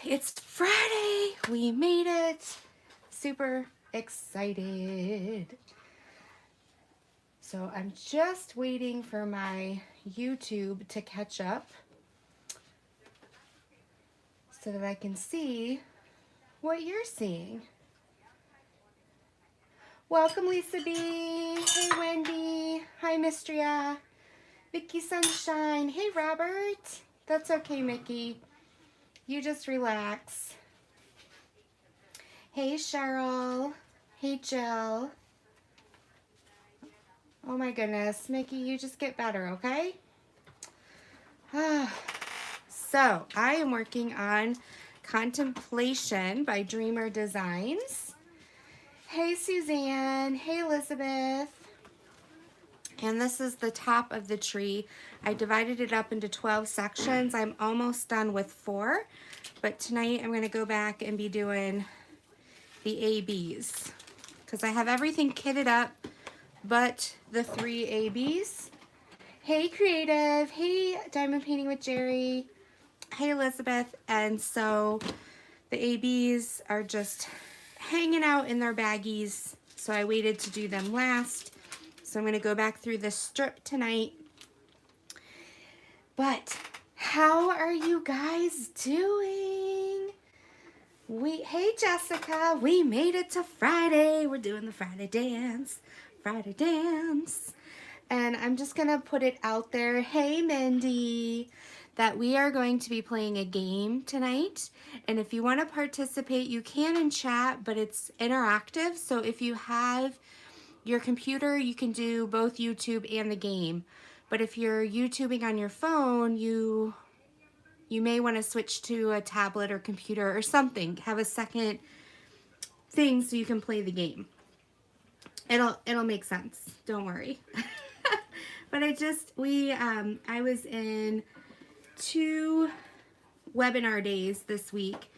It's Friday. We made it. Super excited. So I'm just waiting for my YouTube to catch up so that I can see what you're seeing. Welcome, Lisa B. Hey, Wendy. Hi, Mistria. Mickey Sunshine. Hey, Robert. That's okay, Mickey. You just relax. Hey, Cheryl. Hey, Jill. Oh my goodness, Mickey, you just get better, okay? So, I am working on Contemplation by Dreamer Designs. Hey, Suzanne. Hey, Elizabeth. And this is the top of the tree. I divided it up into 12 sections. I'm almost done with 4, but tonight I'm going to go back and be doing the ABs because I have everything kitted up but the 3 ABs. Hey, Creative. Hey, Diamond Painting with Jerry. Hey, Elizabeth. And so the ABs are just hanging out in their baggies, so I waited to do them last. So I'm going to go back through this strip tonight. But how are you guys doing? Hey, Jessica, we made it to Friday. We're doing the Friday dance. Friday dance. And I'm just going to put it out there, hey, Mindy, that we are going to be playing a game tonight. And if you want to participate, you can in chat, but it's interactive. So if you have your computer, you can do both YouTube and the game. But if you're YouTubing on your phone, you may want to switch to a tablet or computer or something. Have a second thing so you can play the game. It'll make sense. Don't worry. But I was in 2 webinar days this week,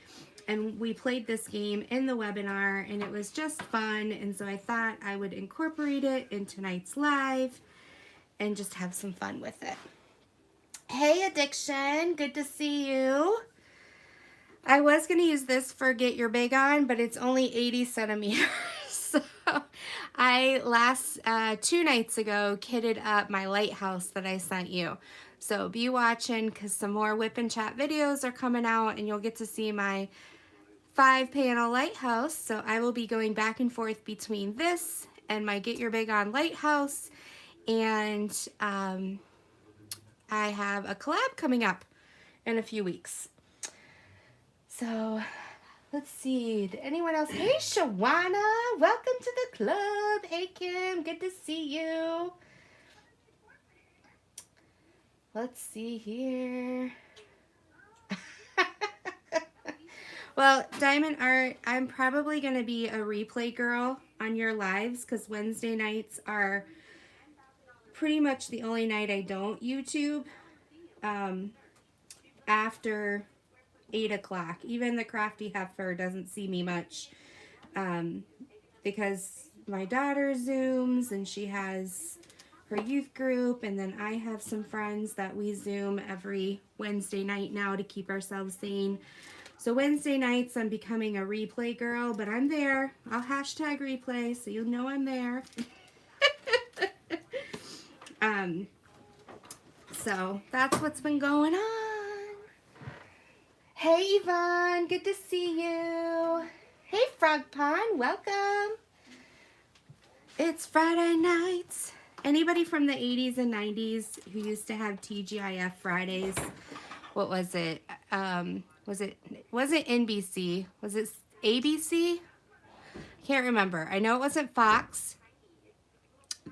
and we played this game in the webinar, and it was just fun, and so I thought I would incorporate it in tonight's live and just have some fun with it. Hey, Addiction, good to see you. I was going to use this for Get Your Big On, but it's only 80 centimeters. So I 2 nights ago kitted up my lighthouse that I sent you. So be watching because some more Whip and Chat videos are coming out and you'll get to see my 5-panel lighthouse. So I will be going back and forth between this and my Get Your Big On lighthouse. And I have a collab coming up in a few weeks. So let's see. Did anyone else? Hey, Shawana. Welcome to the club. Hey, Kim. Good to see you. Let's see here. Well, Diamond Art, I'm probably going to be a replay girl on your lives because Wednesday nights are pretty much the only night I don't YouTube after 8 o'clock. Even the crafty heifer doesn't see me much because my daughter Zooms and she has her youth group, and then I have some friends that we Zoom every Wednesday night now to keep ourselves sane. So Wednesday nights I'm becoming a replay girl, but I'm there. I'll hashtag replay so you'll know I'm there. So that's what's been going on. Hey, Yvonne, good to see you. Hey, Frog Pond, welcome. It's Friday nights. Anybody from the 80s and 90s who used to have TGIF Fridays? What was it? Was it NBC? Was it ABC? Can't remember. I know it wasn't Fox,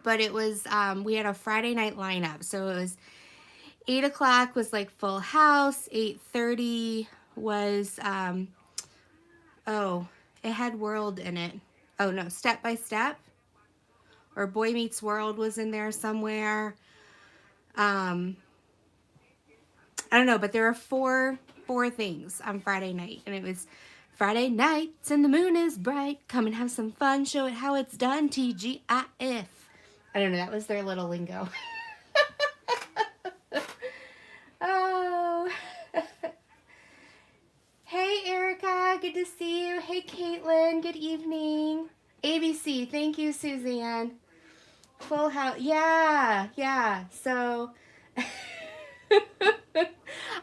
but it was, we had a Friday night lineup. So it was 8 o'clock was like Full House. 8:30 was, it had World in it. Oh no, Step by Step. Or Boy Meets World was in there somewhere. I don't know, but there are four things on Friday night. And it was Friday nights and the moon is bright. Come and have some fun. Show it how it's done. TGIF. I don't know. That was their little lingo. Oh. Hey, good to see you. Hey, Caitlin, good evening. ABC, thank you, Suzanne. Full House, yeah. So, I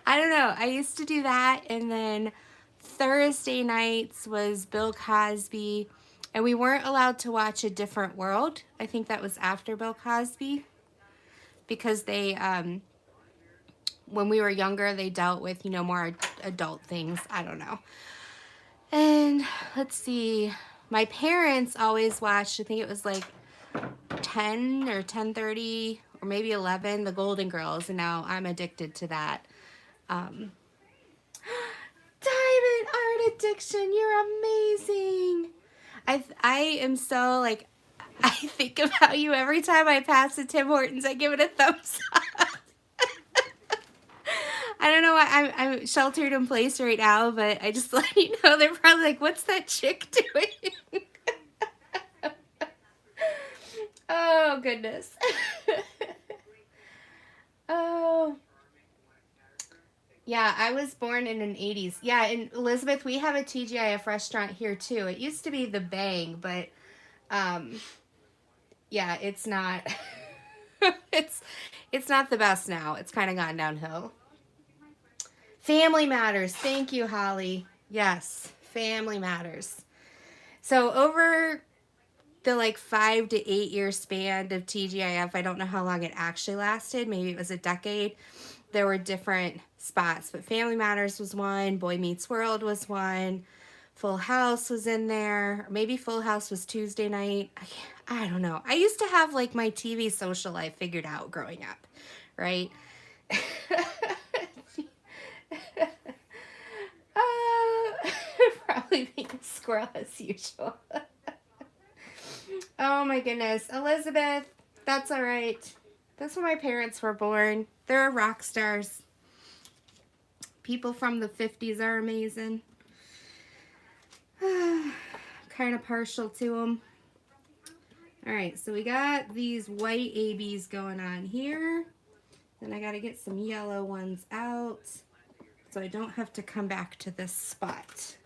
don't know. I used to do that, and then Thursday nights was Bill Cosby, and we weren't allowed to watch A Different World. I think that was after Bill Cosby, because they, when we were younger, they dealt with, more adult things. I don't know. And let's see, my parents always watched, I think it was like 10 or 10:30 or maybe 11, The Golden Girls, and now I'm addicted to that. Diamond Art Addiction, you're amazing. I am so, like, I think about you every time I pass the Tim Hortons. I give it a thumbs up. I don't know why I'm sheltered in place right now, but I just let you know, they're probably like, what's that chick doing? Oh, goodness. Oh. Yeah, I was born in an 80s. Yeah, in Elizabeth, we have a TGIF restaurant here, too. It used to be The Bang, but, yeah, it's not, it's not the best now. It's kind of gone downhill. Family Matters. Thank you, Holly. Yes, Family Matters. So over the 5 to 8 year span of TGIF, I don't know how long it actually lasted. Maybe it was a decade. There were different spots, but Family Matters was one. Boy Meets World was one. Full House was in there. Or maybe Full House was Tuesday night. I don't know. I used to have my TV social life figured out growing up, right? Probably being a squirrel as usual. Oh my goodness. Elizabeth, that's all right. That's when my parents were born. They're rock stars. People from the 50s are amazing. Kind of partial to them. All right, so we got these white ABs going on here. Then I got to get some yellow ones out so I don't have to come back to this spot.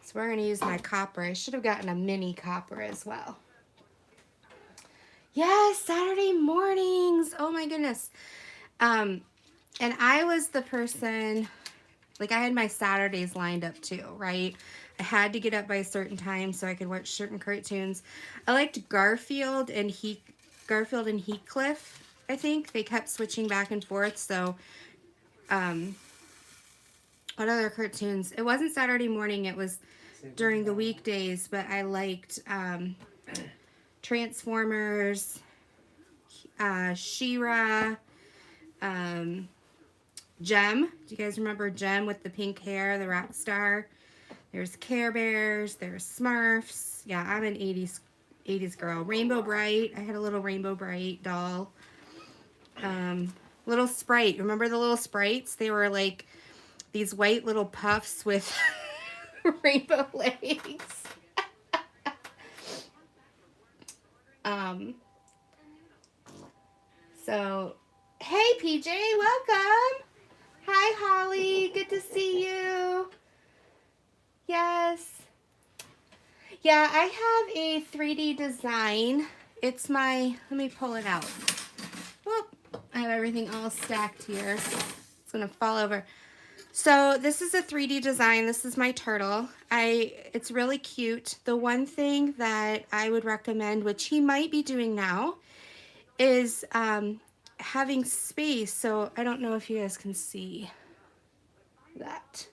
So we're going to use my copper. I should have gotten a mini copper as well. Yes, Saturday mornings. Oh my goodness. And I was the person, I had my Saturdays lined up too, right? I had to get up by a certain time so I could watch certain cartoons. I liked Garfield and Heathcliff, I think. They kept switching back and forth, so what other cartoons? It wasn't Saturday morning, it was during the weekdays, but I liked Transformers, She-Ra, Jem. Do you guys remember Jem with the pink hair, the rock star? There's Care Bears, there's Smurfs. Yeah, I'm an 80s girl. Rainbow Bright. I had a little Rainbow Bright doll. Little Sprite. Remember the little sprites? They were like these white little puffs with rainbow legs. So, hey PJ, welcome. Hi Holly, good to see you. Yes. Yeah, I have a 3D design. It's my, let me pull it out. Whoop, I have everything all stacked here. It's gonna fall over. So this is a 3D design. This is my turtle. It's really cute. The one thing that I would recommend, which he might be doing now, is having space. So I don't know if you guys can see that.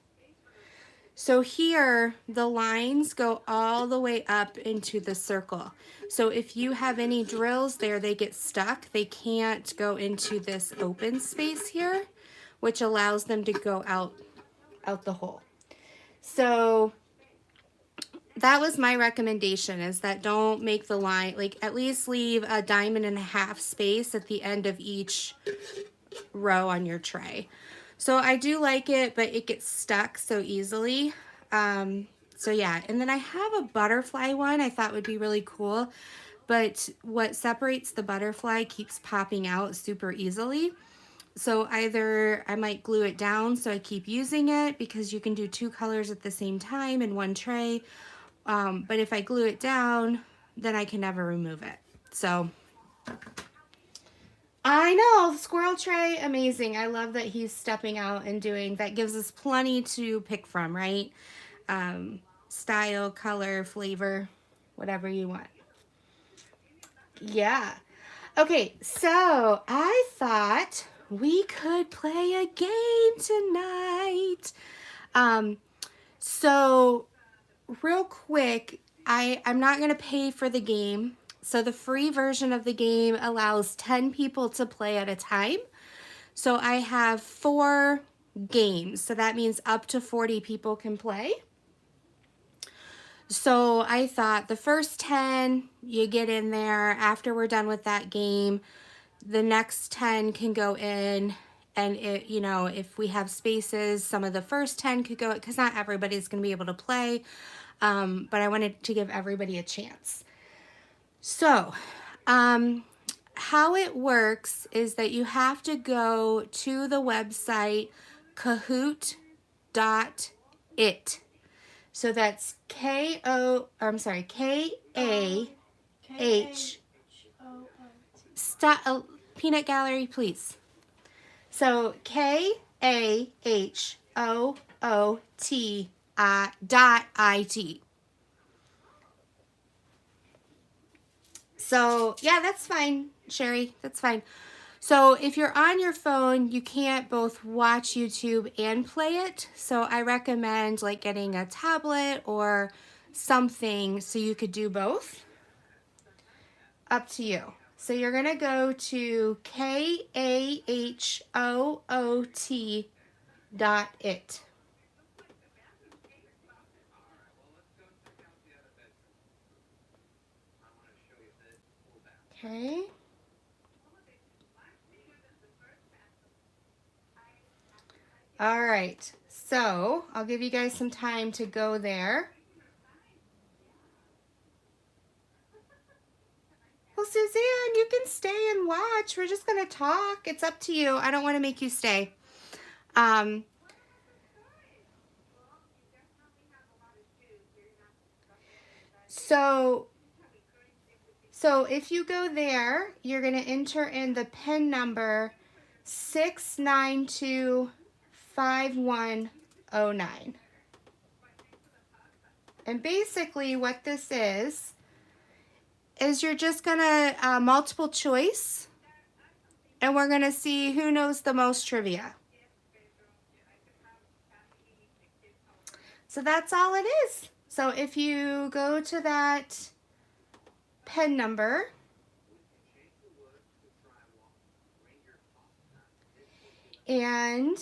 So here, the lines go all the way up into the circle. So if you have any drills there, they get stuck. They can't go into this open space here, which allows them to go out the hole. So that was my recommendation, is that don't make the line, at least leave a 1.5 diamond space at the end of each row on your tray. So I do like it, but it gets stuck so easily. So yeah, and then I have a butterfly one I thought would be really cool, but what separates the butterfly keeps popping out super easily. So either I might glue it down so I keep using it, because you can do 2 colors at the same time in one tray. But if I glue it down, then I can never remove it. So I know, squirrel tray, amazing. I love that he's stepping out and doing that. Gives us plenty to pick from, right? Style, color, flavor, whatever you want. Yeah. Okay, so I thought we could play a game tonight. So real quick, I'm not going to pay for the game. So the free version of the game allows 10 people to play at a time. So I have 4 games. So that means up to 40 people can play. So I thought the first 10, you get in there. After we're done with that game, the next 10 can go in, and it, you know, if we have spaces, some of the first 10 could go, because not everybody's going to be able to play, but I wanted to give everybody a chance. So how it works is that you have to go to the website kahoot.it. So that's K-A-H. Stop, Peanut Gallery, please. So KAHOOT.IT. So yeah, that's fine, Sherry. That's fine. So if you're on your phone, you can't both watch YouTube and play it. So I recommend like getting a tablet or something so you could do both. Up to you. So you're going to go to KAHOOT.it. Okay. All right. So I'll give you guys some time to go there. Well, Suzanne, you can stay and watch. We're just going to talk. It's up to you. I don't want to make you stay. So if you go there, you're going to enter in the PIN number 6925109. And basically what this is you're just going to multiple choice, and we're going to see who knows the most trivia. So that's all it is. So if you go to that PIN number, and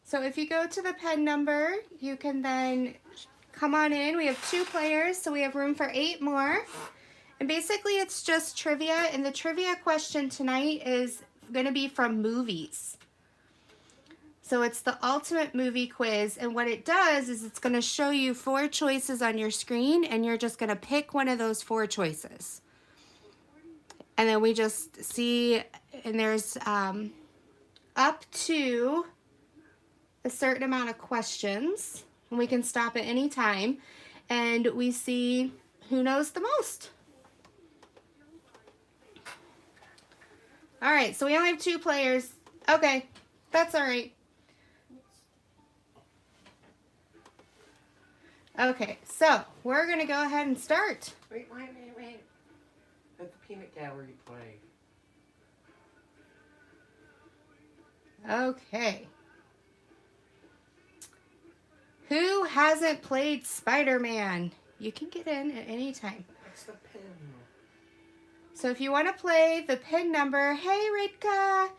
so if you go to the PIN number, you can then come on in. We have 2 players, so we have room for 8 more. And basically it's just trivia, and the trivia question tonight is going to be from movies. So it's the ultimate movie quiz, and what it does is it's going to show you 4 choices on your screen, and you're just going to pick one of those 4 choices. And then we just see, and there's up to a certain amount of questions, and we can stop at any time, and we see who knows the most. All right, so we only have 2 players. Okay, that's all right. Okay, so we're going to go ahead and start. Wait. Let the peanut gallery play. Okay. Who hasn't played Spider-Man? You can get in at any time. What's the pin? So if you want to play, the PIN number, hey Ritka,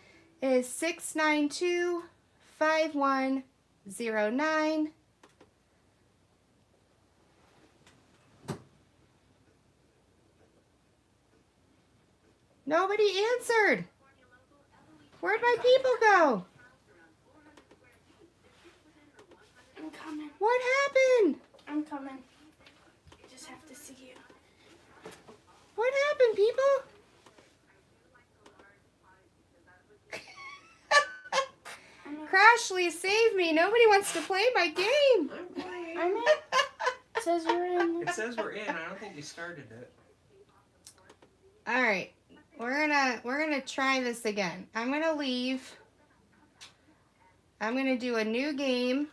is 6925109. Nobody answered. Where'd my people go? I'm coming. What happened? I'm coming. You just What happened, people? Crashly, save me. Nobody wants to play my game. I'm playing. I'm in. It says you're in. It says we're in. I don't think you started it. All right. We're gonna try this again. I'm gonna leave. I'm gonna do a new game.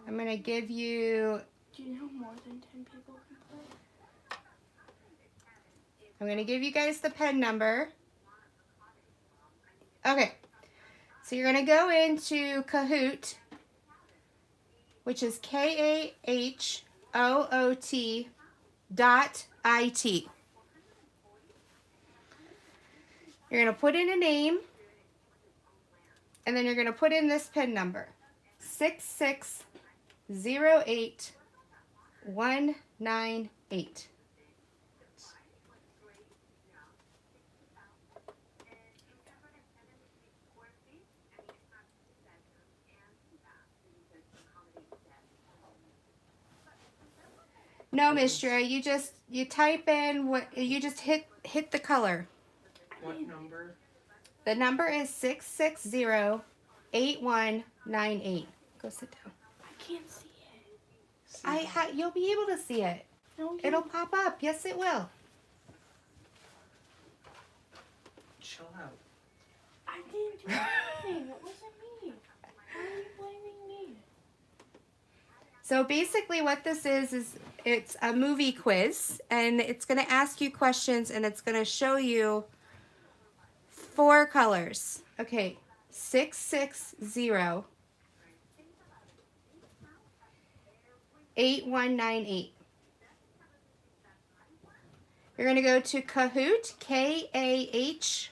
I'm gonna give you. Do you know more than 10 people can play? I'm gonna give you guys the pen number. Okay. So you're gonna go into Kahoot, which is KAHOOT.IT. You're going to put in a name, and then you're going to put in this PIN number, 6608198. No, Miss Dre, you type in what you just hit the color. What number? The number is 6608198. Go sit down. I can't see it. You'll be able to see it. No, It'll pop up. Yes, it will. Chill out. I didn't do anything. It wasn't me. Why are you blaming me? So basically what this is it's a movie quiz, and it's going to ask you questions, and it's going to show you 4 colors. Okay, 6608198. You're going to go to Kahoot, KAHOOT.IT.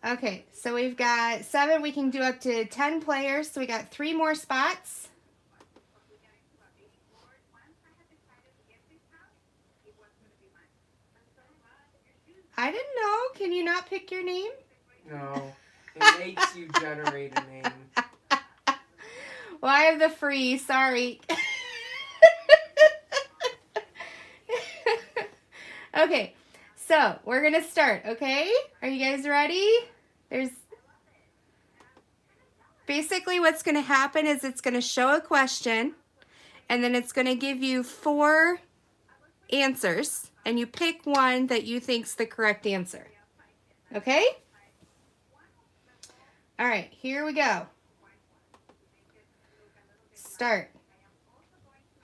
Okay, so we've got 7. We can do up to 10 players, so we got 3 more spots. I didn't know. Can you not pick your name? No. It makes you generate a name. Well, I have the free. Sorry. Okay, so we're going to start, okay? Are you guys ready? Basically what's going to happen is it's going to show a question, and then it's going to give you 4 answers, and you pick one that you think's the correct answer. Okay? All right, here we go. Start.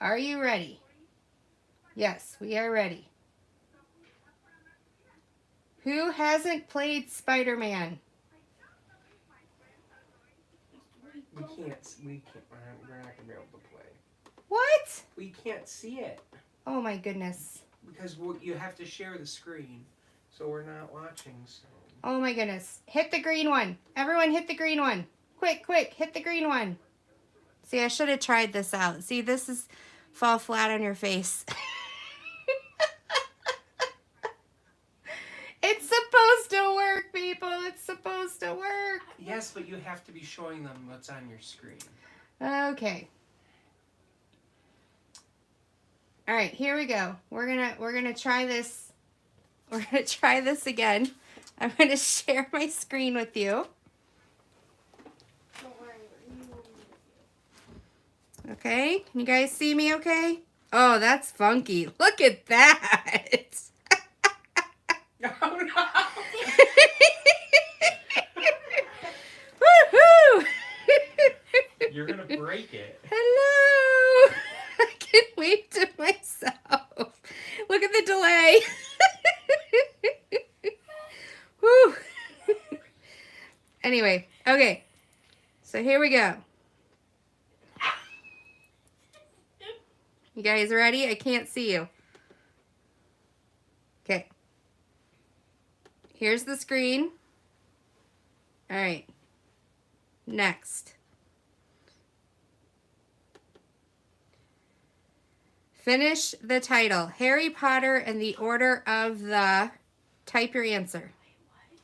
Are you ready? Yes, we are ready. Who hasn't played Spider-Man? We're not gonna be able to play. What? We can't see it. Oh my goodness. Because you have to share the screen. So we're not watching, so. Oh my goodness. Hit the green one. Everyone hit the green one. Quick, quick, hit the green one. See, I should have tried this out. See, this is fall flat on your face. It's supposed to work, people. It's supposed to work. Yes, but you have to be showing them what's on your screen. Okay. All right, here we go. We're gonna try this. We're gonna try this again. I'm gonna share my screen with you. Don't worry. Okay, can you guys see me okay? Oh, that's funky. Look at that. Oh no! Woohoo! You're gonna break it. Hello! I can wave to myself. Look at the delay. Woo! Anyway, okay. So here we go. You guys ready? I can't see you. Okay. Here's the screen. All right. Next. Finish the title. Harry Potter and the Order of the... Type your answer. Wait, what?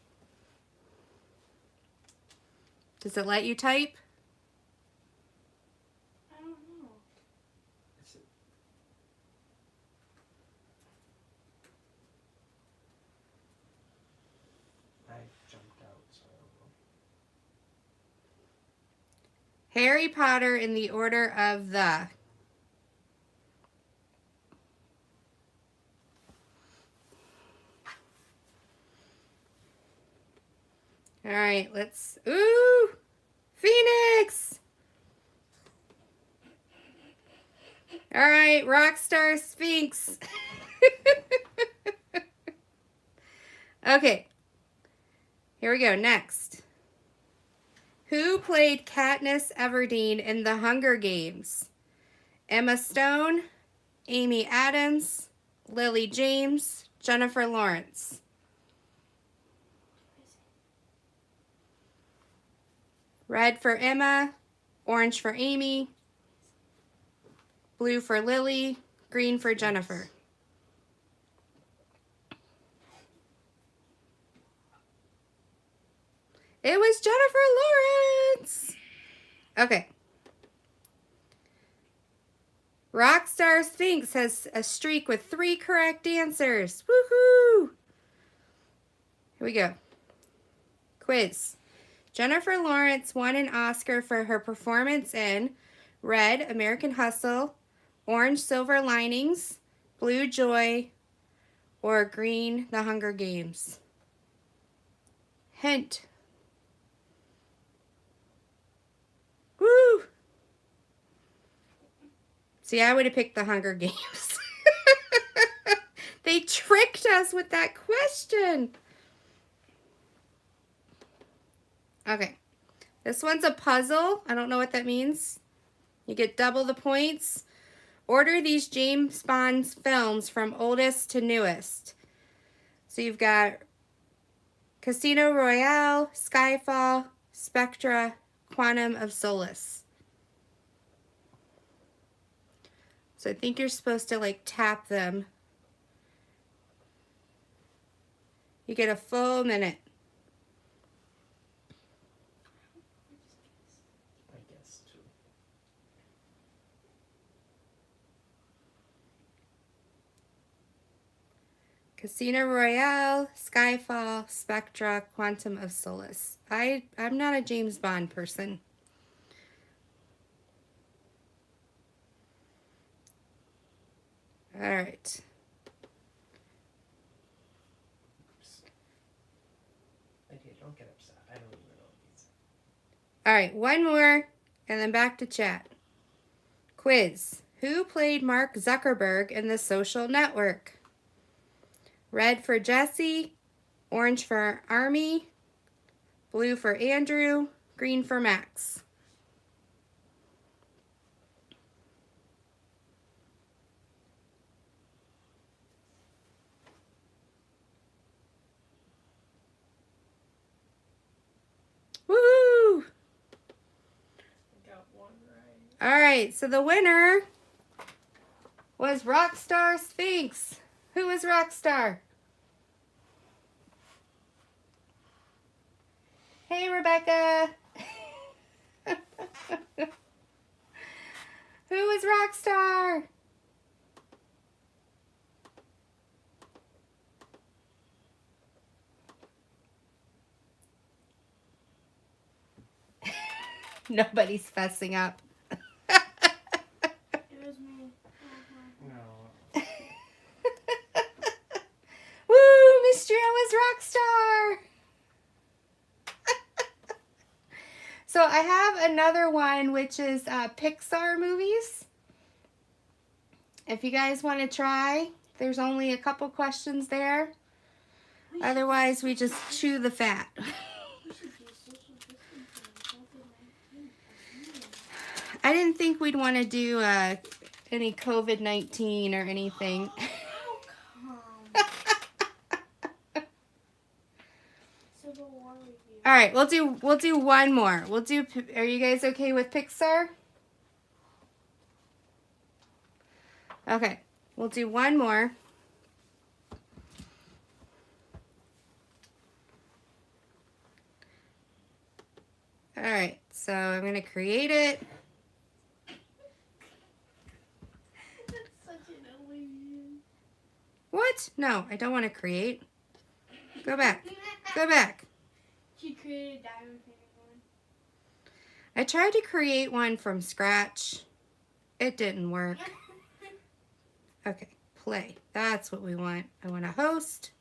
Does it let you type? I don't know. It's I jumped out, so I don't know. Harry Potter in the Order of the... All right, let's... Ooh! Phoenix! All right, Rockstar Sphinx. Okay. Here we go. Next. Who played Katniss Everdeen in The Hunger Games? Emma Stone, Amy Adams, Lily James, Jennifer Lawrence. Red for Emma, orange for Amy, blue for Lily, green for Jennifer. It was Jennifer Lawrence. Okay. Rockstar Sphinx has a streak with 3 correct answers. Woohoo! Here we go. Quiz. Jennifer Lawrence won an Oscar for her performance in Red, American Hustle, Orange, Silver Linings, Blue, Joy, or Green, The Hunger Games. Hint. Woo! See, I would have picked The Hunger Games. They tricked us with that question. Okay. This one's a puzzle. I don't know what that means. You get double the points. Order these James Bond films from oldest to newest. So you've got Casino Royale, Skyfall, Spectre, Quantum of Solace. So I think you're supposed to like tap them. You get a full minute. I guess too. Casino Royale, Skyfall, Spectra, Quantum of Solace. I'm not a James Bond person. All right. Oops. Okay, don't get upset. I don't even know these. All right, one more, and then back to chat. Quiz. Who played Mark Zuckerberg in The Social Network? Red for Jesse, orange for Army, blue for Andrew, green for Max. Woo! I got one right. All right, so the winner was Rockstar Sphinx. Who is Rockstar? Hey, Rebecca. Who is Rockstar? Nobody's fessing up. It was me. No. Woo! Miss Gio is Rockstar. So I have another one, which is Pixar movies. If you guys want to try, there's only a couple questions there. Otherwise, we just chew the fat. We should do social distancing and COVID-19. I didn't think we'd want to do any COVID-19 or anything. How come? Civil War review. All All right, we'll do one more. Are you guys okay with Pixar? Okay, we'll do one more. All right, so I'm gonna create it. That's such an illusion. What? No, I don't want to create. Go back. Go back. She created a diamond painting one. I tried to create one from scratch. It didn't work. Okay, play. That's what we want. I want to host.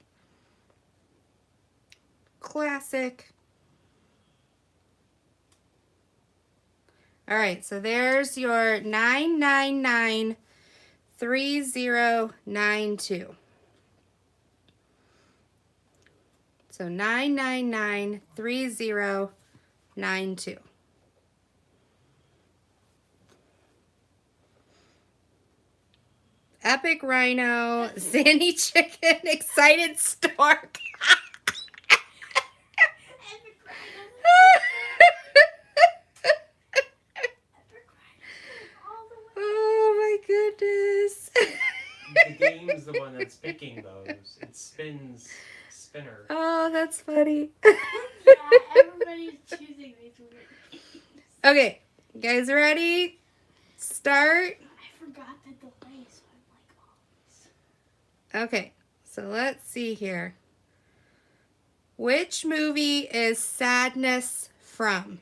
Classic. All right, so there's your 9993092. So 9993092. Epic Rhino, Sandy Chicken, Excited Stork. Oh my goodness. The game's the one that's picking those. It spinner. Oh, that's funny. Yeah, everybody's choosing these movies. Okay, you guys ready? Start. I forgot the delay, so I'm like, oh. Okay, so let's see here. Which movie is Sadness from?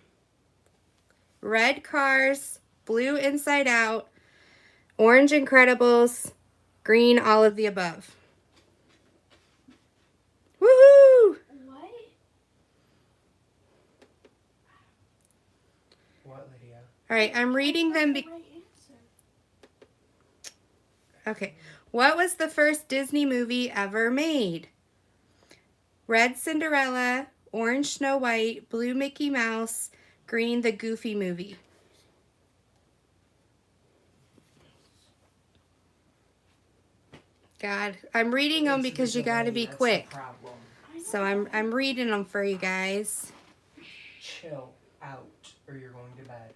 Red Cars, Blue Inside Out, Orange Incredibles, Green All of the Above. Woohoo! What? What, Lydia? All right, I'm reading them. That's the right answer. Okay. What was the first Disney movie ever made? Red Cinderella, Orange Snow White, Blue Mickey Mouse, Green the Goofy Movie. God, I'm reading them It's because the you got to delay, be that's quick. The problem. So I'm reading them for you guys. Chill out, or you're going to bed.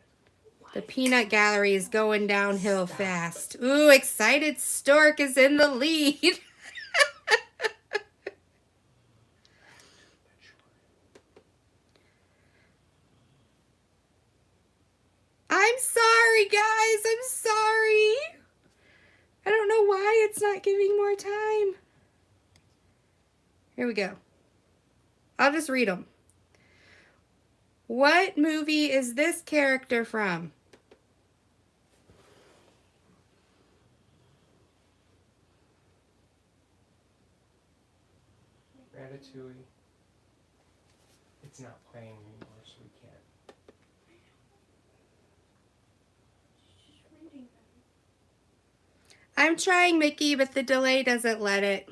The peanut gallery is going downhill Stop. fast. Ooh, Excited Stork is in the lead. I'm sorry, guys. I'm sorry. I don't know why it's not giving more time. Here we go. I'll just read them. What movie is this character from? Ratatouille. It's not playing anymore, so we can't. She's just reading them. I'm trying, Mickey, but the delay doesn't let it.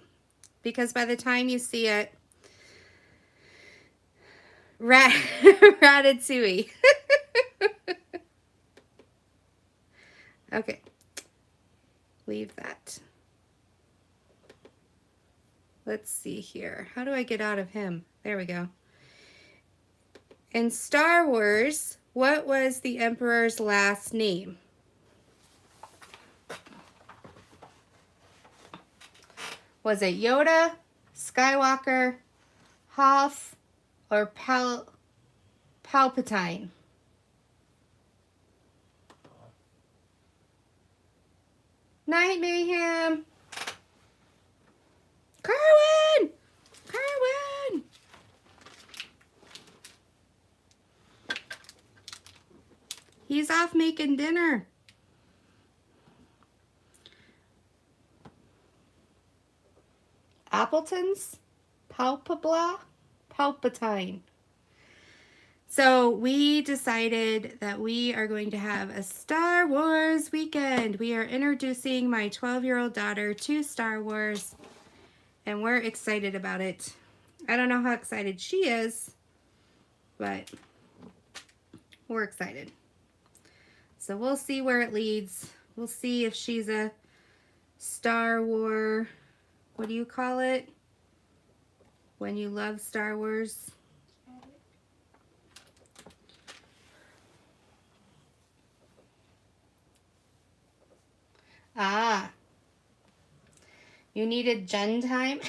Because by the time you see it, Ratatouille. Okay. Leave that. Let's see here. How do I get out of him? There we go. In Star Wars, what was the Emperor's last name? Was it Yoda, Skywalker, Hoth, or Palpatine? Night Mayhem. Kerwin! Kerwin! He's off making dinner. Appleton's? Palpatine. So we decided that we are going to have a Star Wars weekend. We are introducing my 12-year-old daughter to Star Wars, and we're excited about it. I don't know how excited she is, but we're excited. So we'll see where it leads. We'll see if she's a Star Wars, what do you call it? When you love Star Wars? Ah, you needed Jen time?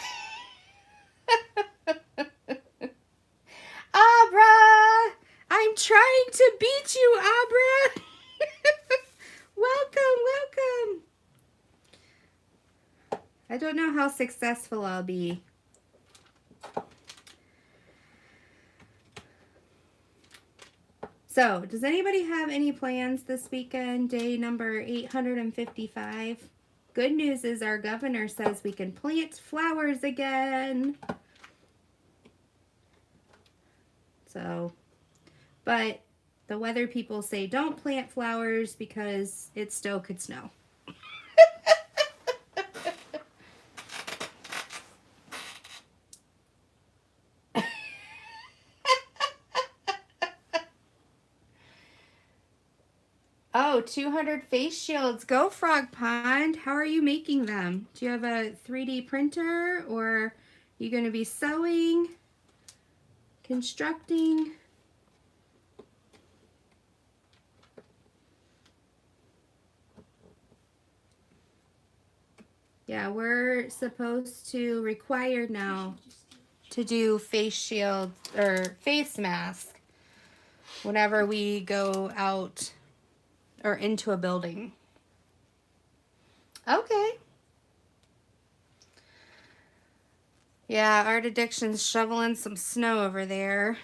Abra! I'm trying to beat you, Abra! Welcome, welcome! I don't know how successful I'll be. So, does anybody have any plans this weekend? Day number 855. Good news is our governor says we can plant flowers again. So, but the weather people say don't plant flowers because it still could snow. Oh, 200 face shields. Go Frog Pond. How are you making them? Do you have a 3D printer or are you going to be sewing, constructing? Yeah, we're supposed to required now to do face shield or face mask whenever we go out or into a building. Okay. Yeah, Art Addiction's shoveling some snow over there.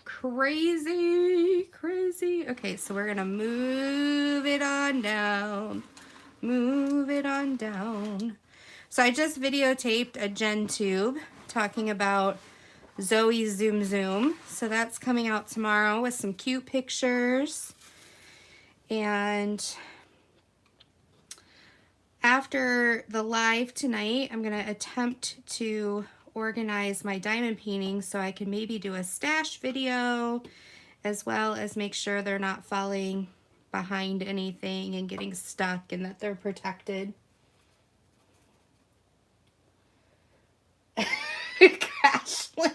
Crazy, crazy. Okay, so we're gonna move it on down. Move it on down. So I just videotaped a Gen Tube talking about Zoe's Zoom Zoom. So that's coming out tomorrow with some cute pictures. And after the live tonight, I'm going to attempt to organize my diamond paintings so I can maybe do a stash video as well as make sure they're not falling behind anything and getting stuck and that they're protected. Crashly.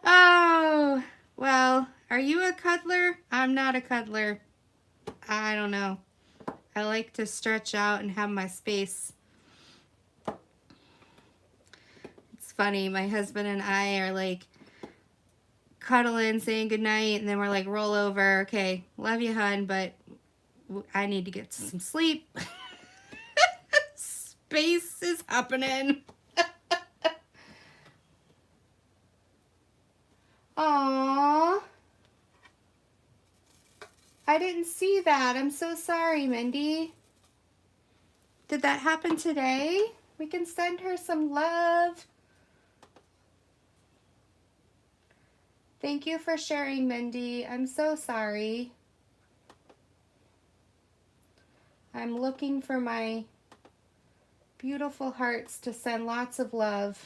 Oh, well, are you a cuddler? I'm not a cuddler. I don't know. I like to stretch out and have my space. It's funny, my husband and I are like cuddling, saying goodnight, and then we're like, roll over. Okay, love you, hon, but I need to get some sleep. Space is happening. Aww. I didn't see that. I'm so sorry, Mindy. Did that happen today? We can send her some love. Thank you for sharing, Mindy. I'm so sorry. I'm looking for my beautiful hearts to send lots of love.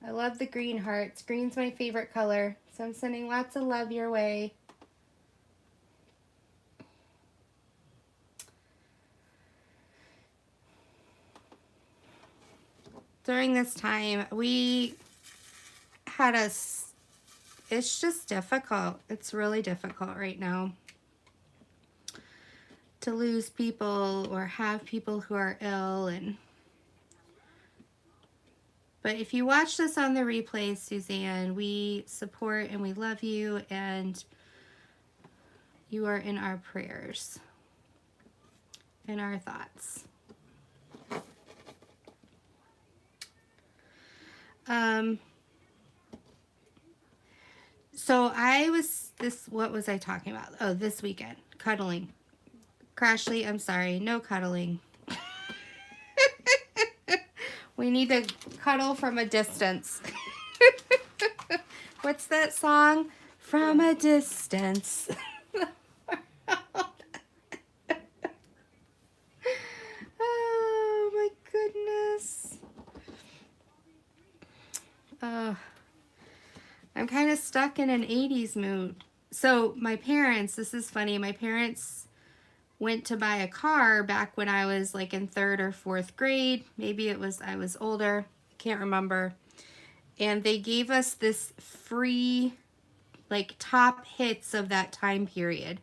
I love the green hearts. Green's my favorite color, so I'm sending lots of love your way. During this time, we had it's just difficult. It's really difficult right now to lose people or have people who are ill. But if you watch this on the replay, Suzanne, we support and we love you, and you are in our prayers and our thoughts. So what was I talking about? Oh, this weekend, cuddling. Crashly, I'm sorry, no cuddling. We need to cuddle from a distance. What's that song? From a distance. Oh my goodness. I'm kind of stuck in an 80s mood. So my parents, this is funny, my parents went to buy a car back when I was like in 3rd or 4th grade. Maybe I was older. can't remember. And they gave us this free, like, top hits of that time period.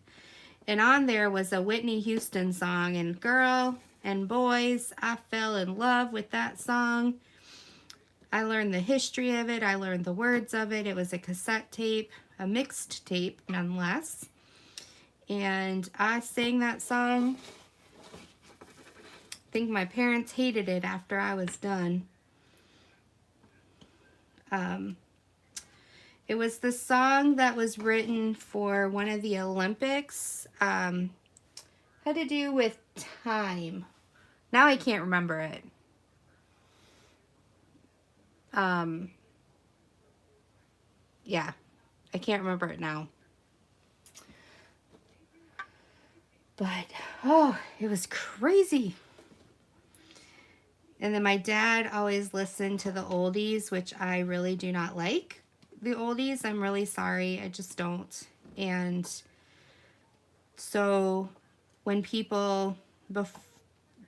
And on there was a Whitney Houston song, and girl and boys, I fell in love with that song. I learned the history of it. I learned the words of it. It was a cassette tape, a mixed tape nonetheless. And I sang that song. I think my parents hated it after I was done. It was the song that was written for one of the Olympics. Had to do with time. Now I can't remember it. Yeah, I can't remember it now. But, oh, it was crazy. And then my dad always listened to the oldies, which I really do not like. The oldies, I'm really sorry. I just don't. And so when people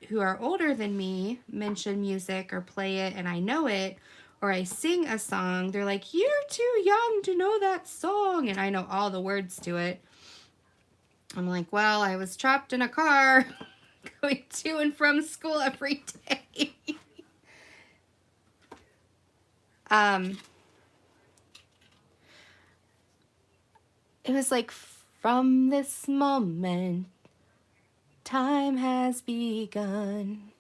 who are older than me mention music or play it and I know it, or I sing a song, they're like, you're too young to know that song. And I know all the words to it. I'm like, well, I was trapped in a car going to and from school every day. It was like, from this moment, time has begun.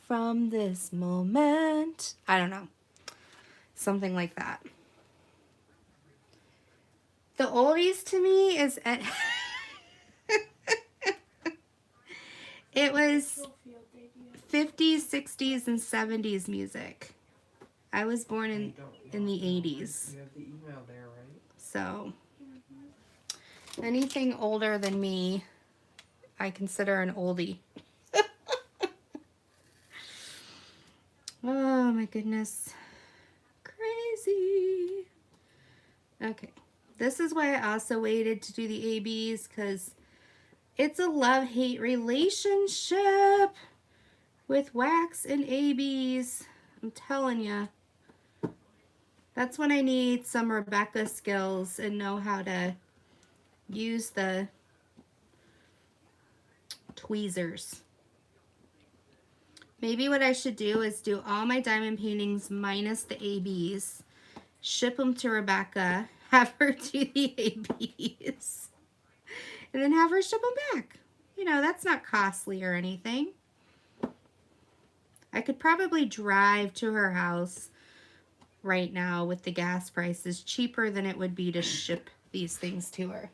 From this moment. I don't know. Something like that. The oldies to me is... It was 50s, 60s, and 70s music. I was born in the 80s. You have the email there, right? So, anything older than me, I consider an oldie. Oh my goodness. Crazy. Okay. This is why I also waited to do the ABs, because it's a love-hate relationship with wax and ABs. I'm telling you. That's when I need some Rebecca skills and know how to use the tweezers. Maybe what I should do is do all my diamond paintings minus the ABs, ship them to Rebecca, have her do the ABs, and then have her ship them back. You know, that's not costly or anything. I could probably drive to her house right now with the gas prices cheaper than it would be to ship these things to her.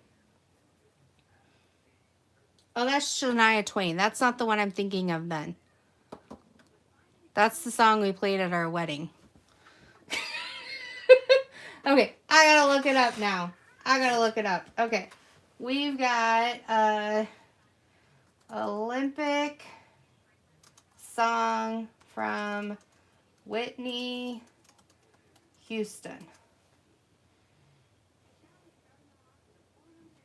Oh, that's Shania Twain. That's not the one I'm thinking of then. That's the song we played at our wedding. Okay, I gotta look it up now. I gotta look it up. Okay, we've got Olympic song from Whitney Houston.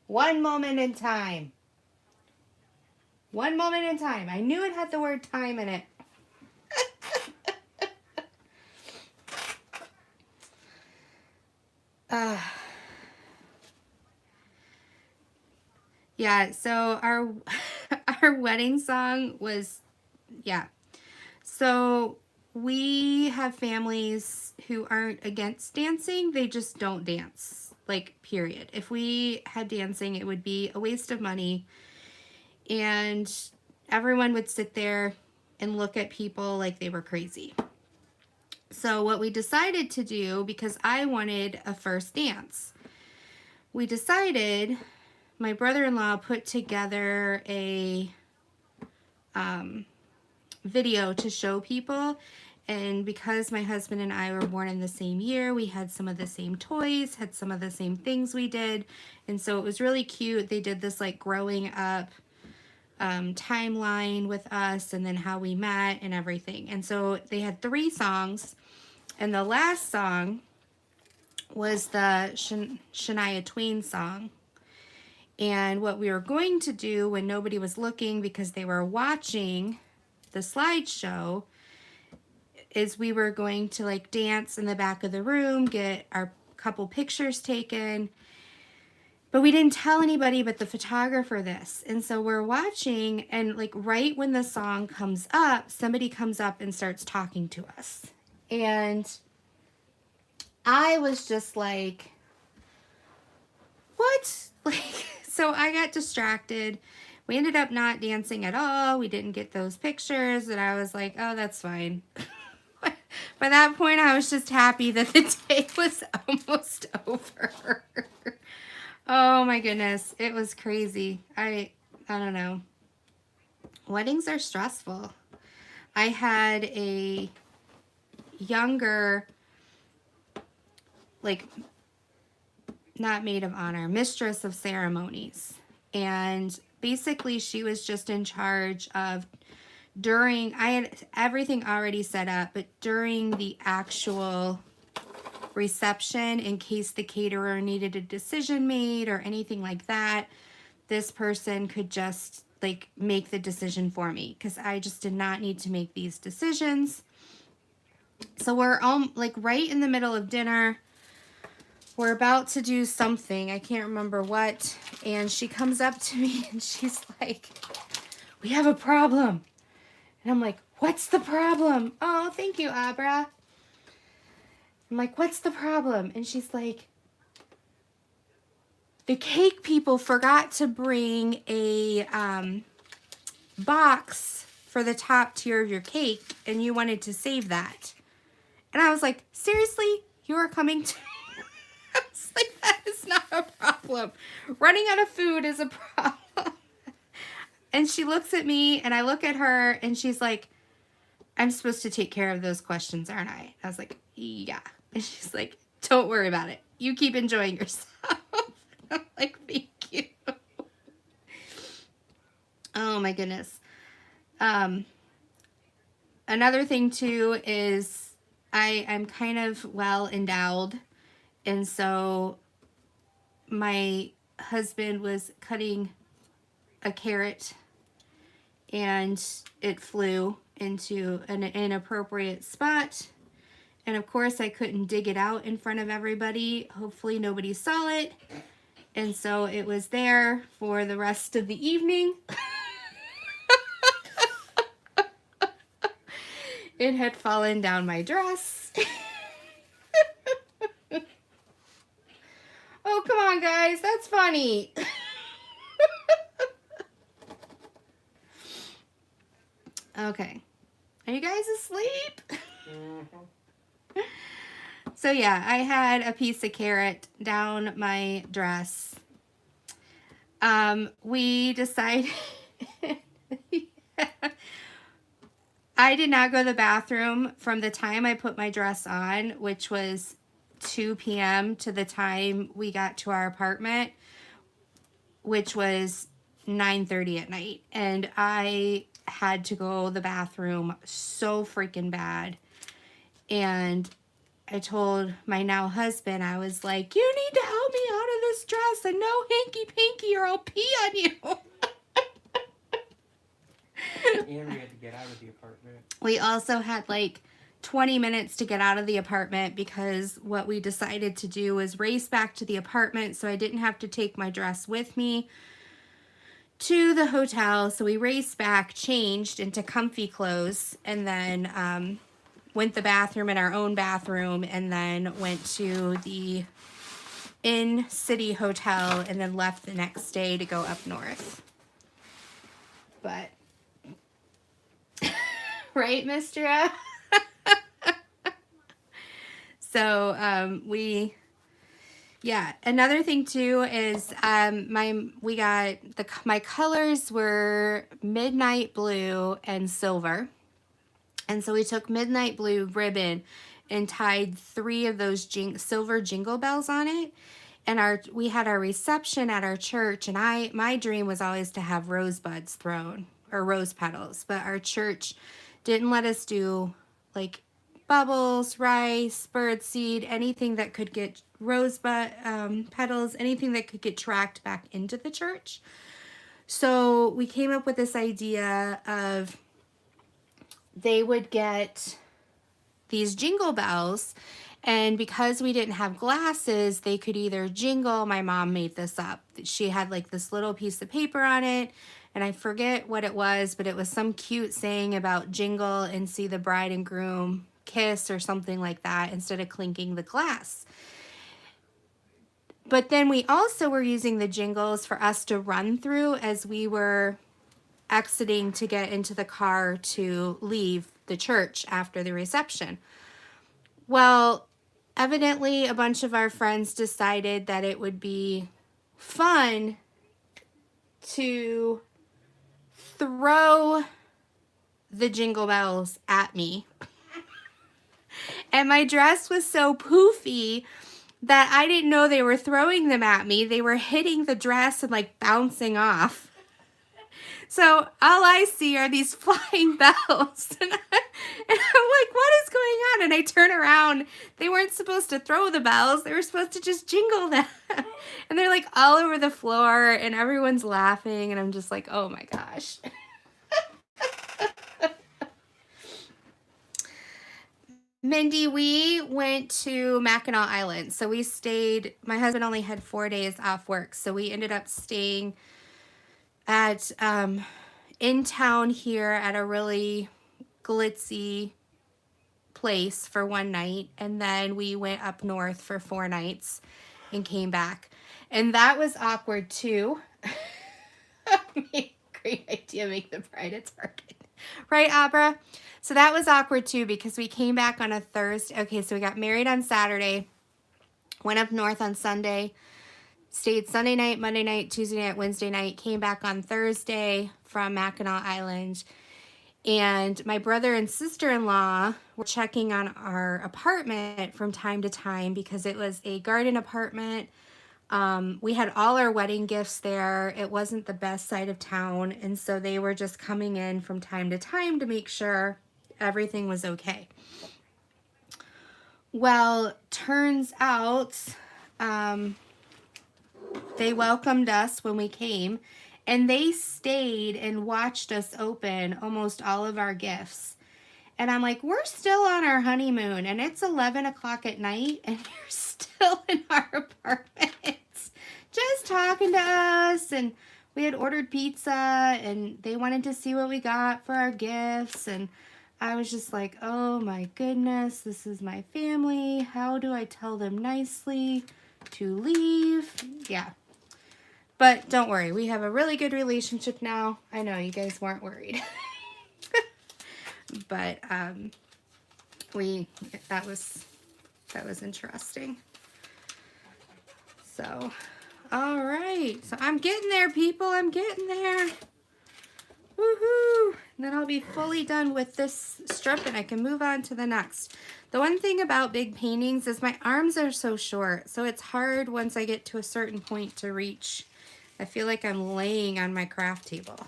One Moment in Time. One Moment in Time. I knew it had the word time in it. Yeah, so our wedding song was, yeah. So we have families who aren't against dancing. They just don't dance, like, period. If we had dancing, it would be a waste of money. And everyone would sit there and look at people like they were crazy. So what we decided to do, because I wanted a first dance, we decided, my brother-in-law put together a video to show people. And because my husband and I were born in the same year, we had some of the same toys, had some of the same things we did. And so it was really cute. They did this like growing up timeline with us and then how we met and everything. And so they had 3 songs. And the last song was the Shania Twain song. And what we were going to do when nobody was looking because they were watching the slideshow, is we were going to like dance in the back of the room, get our couple pictures taken. But we didn't tell anybody but the photographer this. And so we're watching, and like right when the song comes up, somebody comes up and starts talking to us. And I was just like, what? Like, so I got distracted. We ended up not dancing at all. We didn't get those pictures. And I was like, oh, that's fine. By that point, I was just happy that the day was almost over. Oh my goodness. It was crazy. I don't know. Weddings are stressful. I had a younger, like, not maid of honor, mistress of ceremonies. And basically she was just in charge of I had everything already set up, but during the actual reception, in case the caterer needed a decision made or anything like that, this person could just like make the decision for me, because I just did not need to make these decisions. So we're like right in the middle of dinner. We're about to do something. I can't remember what. And she comes up to me and she's like, we have a problem. And I'm like, what's the problem? Oh, thank you, Abra. I'm like, what's the problem? And she's like, the cake people forgot to bring a box for the top tier of your cake, and you wanted to save that. And I was like, seriously? You are coming to... I was like, that is not a problem. Running out of food is a problem. And she looks at me, and I look at her, and she's like, I'm supposed to take care of those questions, aren't I? I was like, yeah. And she's like, don't worry about it. You keep enjoying yourself. I'm like, thank you. Oh my goodness. Another thing too is I'm kind of well endowed. And so my husband was cutting a carrot and it flew into an inappropriate spot. And of course I couldn't dig it out in front of everybody. Hopefully nobody saw it. And so it was there for the rest of the evening. It had fallen down my dress. Oh, come on, guys. That's funny. Okay. Are you guys asleep? Mm-hmm. So yeah, I had a piece of carrot down my dress. We decided... I did not go to the bathroom from the time I put my dress on, which was 2 p.m. to the time we got to our apartment, which was 9:30 at night. And I had to go to the bathroom so freaking bad. And I told my now husband, I was like, you need to help me out of this dress and no hanky-panky or I'll pee on you. And we had to get out of the apartment. We also had like 20 minutes to get out of the apartment because what we decided to do was race back to the apartment so I didn't have to take my dress with me to the hotel. So we raced back, changed into comfy clothes, and then went to the bathroom in our own bathroom, and then went to the in-city hotel, and then left the next day to go up north. But... right, Mr. So, yeah, another thing too is, my colors were midnight blue and silver. And so we took midnight blue ribbon and tied 3 of those silver jingle bells on it. And we had our reception at our church, and my dream was always to have rosebuds thrown, or rose petals, but our church didn't let us do like bubbles, rice, birdseed, anything that could get rosebud petals, anything that could get tracked back into the church. So we came up with this idea of they would get these jingle bells. And because we didn't have glasses, they could either jingle. My mom made this up. She had like this little piece of paper on it, and I forget what it was, but it was some cute saying about jingle and see the bride and groom kiss or something like that instead of clinking the glass. But then we also were using the jingles for us to run through as we were exiting to get into the car to leave the church after the reception. Well, evidently a bunch of our friends decided that it would be fun to throw the jingle bells at me. And my dress was so poofy that I didn't know they were throwing them at me. They were hitting the dress and like bouncing off. So all I see are these flying bells. And I'm like, what is going on? And I turn around. They weren't supposed to throw the bells. They were supposed to just jingle them. And they're like all over the floor and everyone's laughing. And I'm just like, oh my gosh. Mindy, we went to Mackinac Island. So we stayed, my husband only had 4 days off work. So we ended up staying at in town here at a really glitzy place for one night, and then we went up north for 4 nights and came back, and that was awkward too. Great idea, make the bride a target, right, Abra? So that was awkward too because we came back on a Thursday. Okay, so we got married on Saturday, went up north on Sunday, stayed Sunday night, Monday night, Tuesday night, Wednesday night, came back on Thursday from Mackinac Island. And my brother and sister-in-law were checking on our apartment from time to time because it was a garden apartment. We had all our wedding gifts there. It wasn't the best side of town. And so they were just coming in from time to time to make sure everything was okay. Well, turns out they welcomed us when we came, and they stayed and watched us open almost all of our gifts. And I'm like, we're still on our honeymoon, and it's 11 o'clock at night, and you're still in our apartment, just talking to us. And we had ordered pizza, and they wanted to see what we got for our gifts. And I was just like, oh my goodness, this is my family. How do I tell them nicely to leave? Yeah. But don't worry, we have a really good relationship now. I know you guys weren't worried. But that was interesting. So, all right. So I'm getting there, people. I'm getting there. Woohoo! And then I'll be fully done with this strip and I can move on to the next. The one thing about big paintings is my arms are so short, so it's hard once I get to a certain point to reach. I feel like I'm laying on my craft table.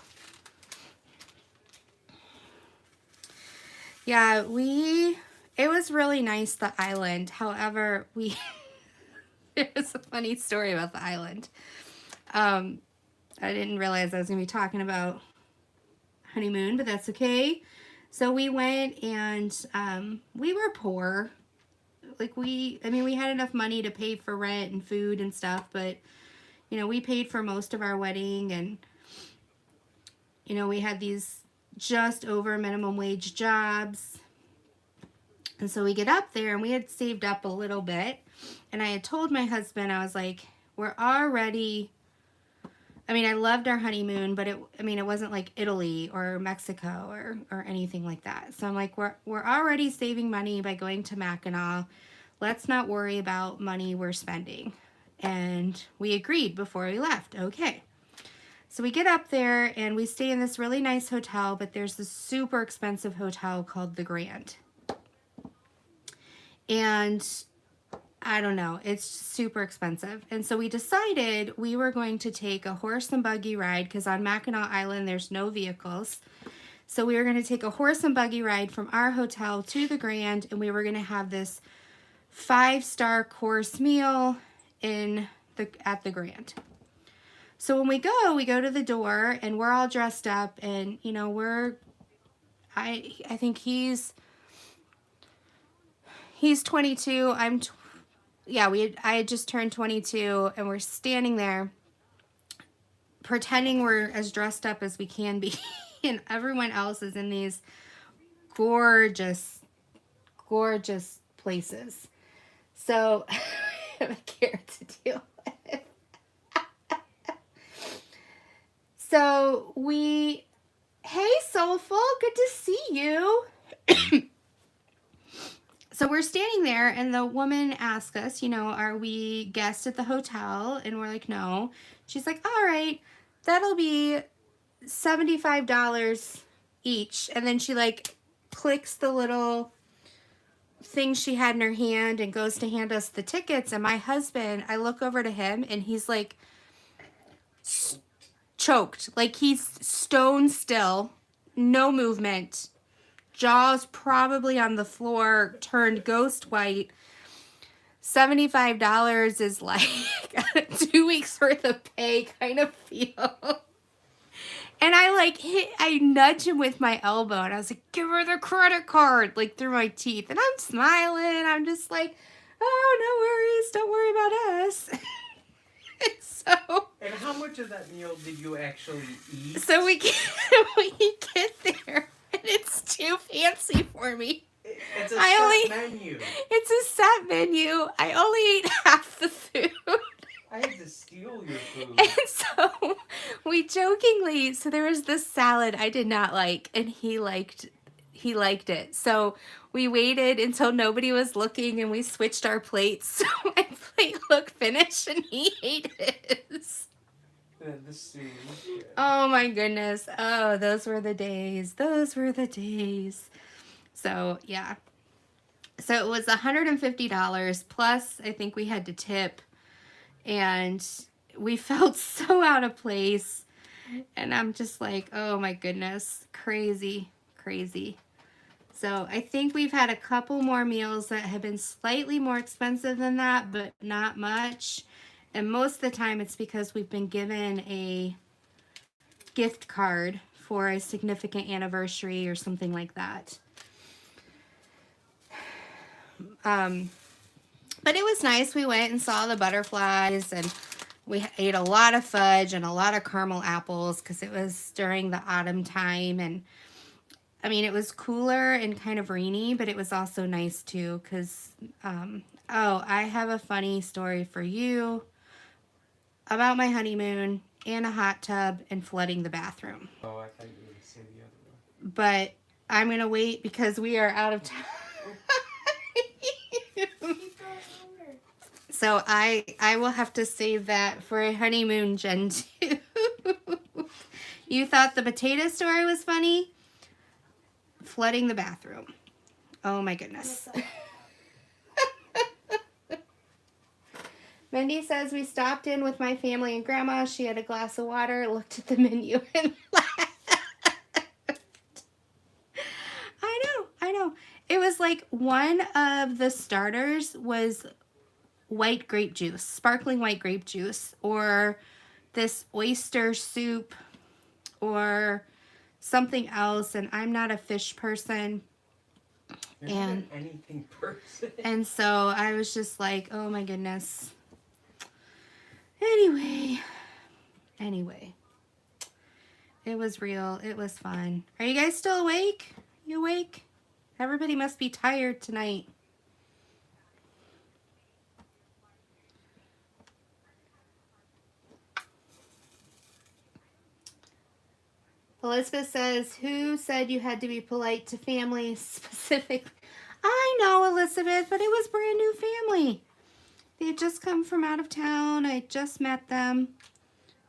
Yeah, it was really nice, the island. However, it was a funny story about the island. I didn't realize I was going to be talking about honeymoon, but that's okay. So we went and we were poor. Like we had enough money to pay for rent and food and stuff, but you know, we paid for most of our wedding, and you know, we had these just over minimum wage jobs. And so we get up there and we had saved up a little bit, and I had told my husband, I was like, we're already, I mean, I loved our honeymoon, but it wasn't like Italy or Mexico or anything like that. So I'm like, we're already saving money by going to Mackinac. Let's not worry about money we're spending. And we agreed before we left. Okay. So we get up there and we stay in this really nice hotel, but there's this super expensive hotel called the Grand. And I don't know, it's super expensive. And so we decided we were going to take a horse and buggy ride, because on Mackinac Island there's no vehicles. So we were going to take a horse and buggy ride from our hotel to the Grand, and we were going to have this 5-star course meal at the Grand. So when we go to the door and we're all dressed up, and you know, I think he's he's 22. I had just turned 22, and we're standing there pretending we're as dressed up as we can be, and everyone else is in these gorgeous, gorgeous places. So I have a carrot to deal with. So hey Soulful, good to see you. So we're standing there, and the woman asked us, are we guests at the hotel? And we're like, no. She's like, all right, that'll be $75 each. And then she like clicks the little thing she had in her hand and goes to hand us the tickets. And my husband, I look over to him, and he's like choked, like he's stone still, no movement, jaws probably on the floor, turned ghost white. $75 is like 2 weeks worth of pay kind of feel. And I nudge him with my elbow, and I was like, give her the credit card, like through my teeth. And I'm smiling. I'm just like, oh, no worries. Don't worry about us. So. And how much of that meal did you actually eat? So we get there, and it's too fancy for me. It's a set menu. It's a set menu. I only ate half the food. I had to steal your food. And so we jokingly, so there was this salad I did not like, and he liked it. So we waited until nobody was looking, and we switched our plates. So my plate looked finished, and he ate his. Oh my goodness. Oh, those were the days. Those were the days. So yeah. So it was $150 plus I think we had to tip. And we felt so out of place. And I'm just like, oh my goodness. Crazy, crazy. So I think we've had a couple more meals that have been slightly more expensive than that, but not much. And most of the time it's because we've been given a gift card for a significant anniversary or something like that. But it was nice. We went and saw the butterflies, and we ate a lot of fudge and a lot of caramel apples because it was during the autumn time. And I mean, it was cooler and kind of rainy, but it was also nice too because, I have a funny story for you about my honeymoon and a hot tub and flooding the bathroom. Oh, I thought you were going to say the other one. But I'm going to wait because we are out of time. So I will have to save that for a honeymoon Gen 2. You thought the potato story was funny? Flooding the bathroom. Oh my goodness. Mindy says we stopped in with my family and grandma. She had a glass of water, looked at the menu, and laughed. I know. It was like one of the starters was white grape juice, sparkling white grape juice, or this oyster soup, or something else. And I'm not a fish person. You're not an anything person. And so I was just like, oh my goodness. Anyway, it was real. It was fun. Are you guys still awake? You awake? Everybody must be tired tonight. Elizabeth says, who said you had to be polite to family specifically? I know, Elizabeth, but it was brand new family. They had just come from out of town. I just met them.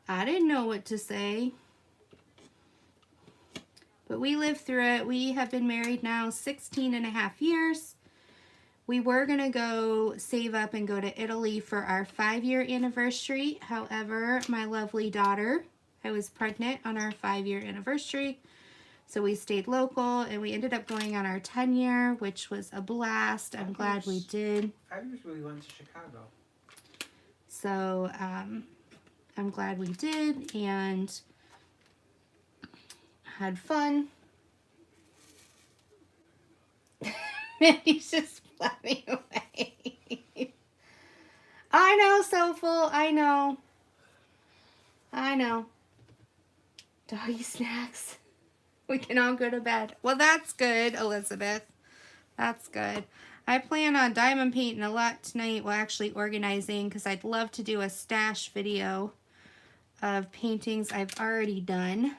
I didn't know what to say. But we lived through it. We have been married now 16 and a half years. We were going to go save up and go to Italy for our 5-year anniversary. However, my lovely daughter, I was pregnant on our 5-year anniversary. So we stayed local, and we ended up going on our 10-year, which was a blast. I'm glad we did. 5 years we went to Chicago. So I'm glad we did and had fun. Mandy's just Let me wave. I know, Soulful. I know. I know. Doggy snacks. We can all go to bed. Well, that's good, Elizabeth. That's good. I plan on diamond painting a lot tonight. Well, actually organizing, because I'd love to do a stash video of paintings I've already done,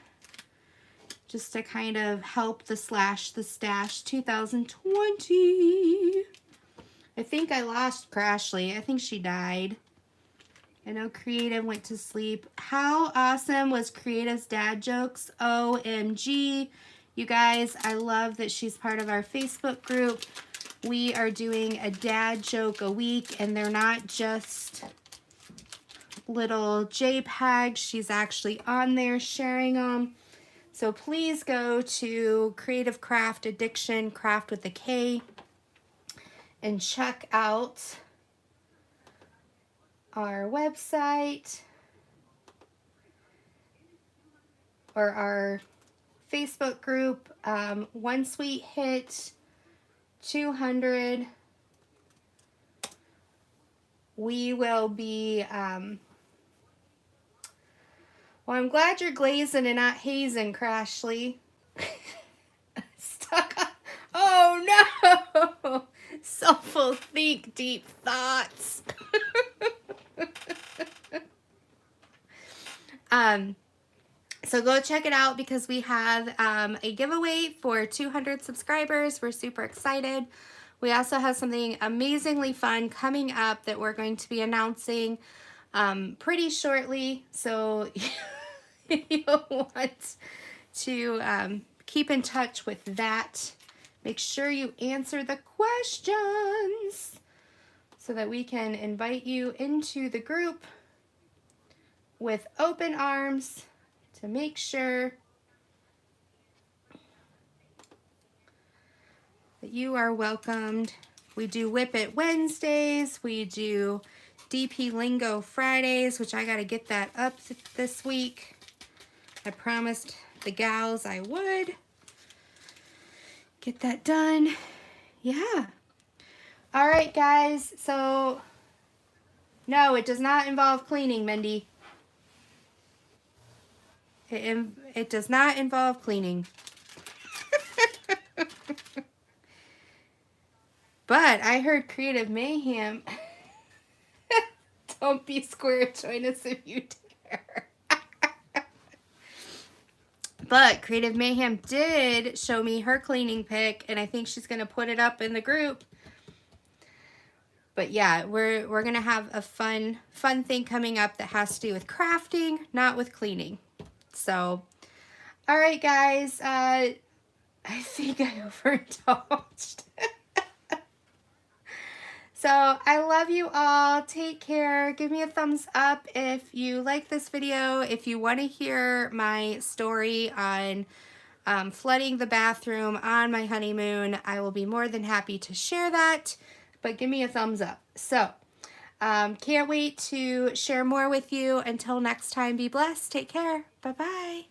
just to kind of help the Slash the Stash 2020. I think I lost Crashly. I think she died. I know Creative went to sleep. How awesome was Creative's dad jokes? OMG. You guys, I love that she's part of our Facebook group. We are doing a dad joke a week, and they're not just little JPEGs. She's actually on there sharing them. So please go to Creative Craft Addiction, craft with a K, and check out our website or our Facebook group. Once we hit 200, we will be, well, I'm glad you're glazing and not hazing, Crashly. Stuck on, oh no! Soulful, think deep thoughts. So go check it out, because we have a giveaway for 200 subscribers. We're super excited. We also have something amazingly fun coming up that we're going to be announcing pretty shortly. So you'll want to keep in touch with that. Make sure you answer the questions so that we can invite you into the group with open arms to make sure that you are welcomed. We do Whip It Wednesdays. We do DP Lingo Fridays, which I got to get that up this week. I promised the gals I would get that done. Yeah. All right, guys. So, no, it does not involve cleaning, Mindy. It does not involve cleaning. But I heard Creative Mayhem. Don't be square, join us if you dare. But Creative Mayhem did show me her cleaning pic, and I think she's going to put it up in the group. But yeah, we're going to have a fun thing coming up that has to do with crafting, not with cleaning. So, all right, guys. I think I overindulged. So, I love you all. Take care. Give me a thumbs up if you like this video. If you want to hear my story on flooding the bathroom on my honeymoon, I will be more than happy to share that. But give me a thumbs up. So, can't wait to share more with you. Until next time, be blessed. Take care. Bye-bye.